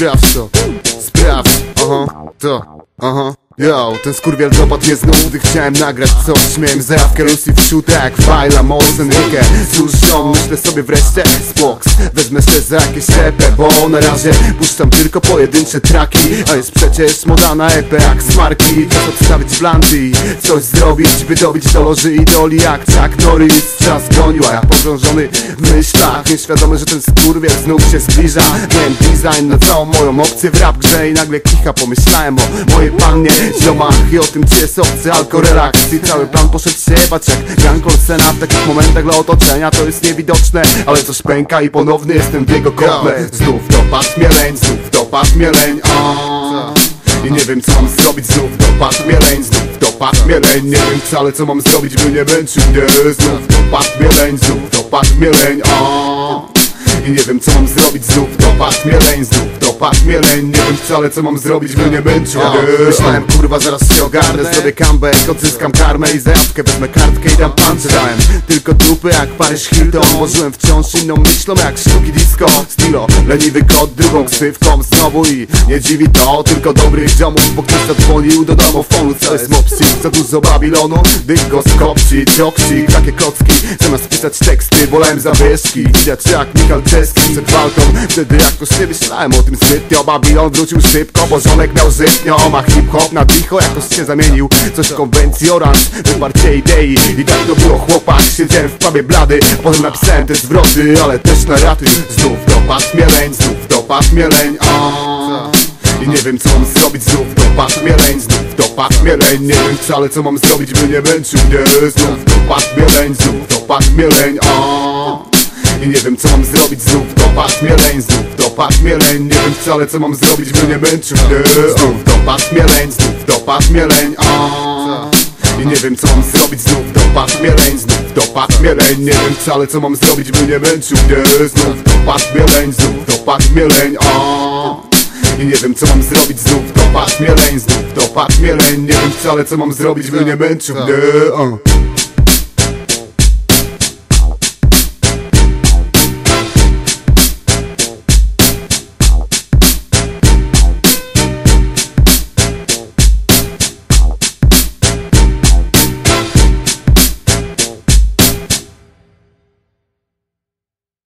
sprawdź to, sprawdź, aha. Yo, ten skurwiel dopadł mnie znów, gdy chciałem nagrać coś. Miałem zajawkę Lucy wśród jak Fajla, Mos, Enrique. Cóż ziom, myślę sobie wreszcie Spox, wezmę się za jakieś EP, bo na razie puszczam tylko pojedyncze traki. A jest przecież moda na EP jak smarki. Czas odstawić blanty i coś zrobić, by dobić do loży idoli jak Chuck Norris. Czas gonił, a ja pogrążony w myślach, nieświadomy, że ten skurwiel znów się zbliża. Miałem design na całą moją opcję w rap grze i nagle kicha pomyślałem o mojej pannie ziomach i o tym, gdzie jest obcy alko relaks. I cały plan poszedł się jebać jak Jan Corsena. W takich momentach dla otoczenia to jest niewidoczne, ale coś pęka i ponowny jestem w jego kotle. Znów dopadł mnie leń, znów dopadł mnie leń, i nie wiem co mam zrobić, znów dopadł mnie leń, znów dopadł mnie leń. Nie wiem wcale co mam zrobić, by nie męczył mnie. Znów dopadł mnie leń, znów dopadł mnie leń, i nie wiem co mam zrobić, znów dopadł mnie leń, znów dopadł mnie leń. Nie wiem wcale co mam zrobić, by nie męczył. Myślałem kurwa zaraz się ogarnę, zrobię comeback, odzyskam karmę i zajawkę, wezmę kartkę i dam punch. Dałem tylko dupy jak Paryż Hilton, włożyłem wciąż inną myślą jak sztuki disco. Stilo, leniwy kot, drugą ksywką znowu i nie dziwi to, tylko dobrych ziomów, bo ktoś zadzwonił do domofonu. Co jest mopsik, za dużo Babilonu, dyk go skopci, cioksik, takie klocki. Zamiast pisać teksty, wolałem zawieszki. Widać jak Michal Czeski przed walką, wtedy jakoś nie myślałem o tym zbytnio. Babilon wrócił szybko, bo żonek miał żytnio. Ma hip-hop na dicho, jakoś się zamienił. Coś w konwencji oranż, wyparcie idei. I tak to było chłopak, siedziałem w pubie blady. Potem napisałem te zwroty, ale też narratyw. Znów dopadł mnie leń, znów dopadł mnie leń, i nie wiem co mam zrobić, znów dopadł mnie leń, znów dopadł mnie leń. Nie wiem wcale co mam zrobić, by nie męczył mnie. Znów dopadł mnie leń, znów dopadł mnie leń, i nie wiem co mam zrobić, znów dopadł mnie leń, znów dopadł mnie leń. Nie wiem wcale co mam zrobić, by nie męczył mnie. Znów dopadł mnie leń, znów dopadł mnie leń, i nie wiem co mam zrobić, znów dopadł mnie leń, znów dopadł mnie leń. Nie wiem wcale co mam zrobić, by nie męczył mnie. Znów dopadł mnie leń, znów dopadł mnie leń, i nie wiem co mam zrobić, znów dopadł mnie leń, znów dopadł mnie leń. Nie wiem wcale co mam zrobić, by nie męczył mnie.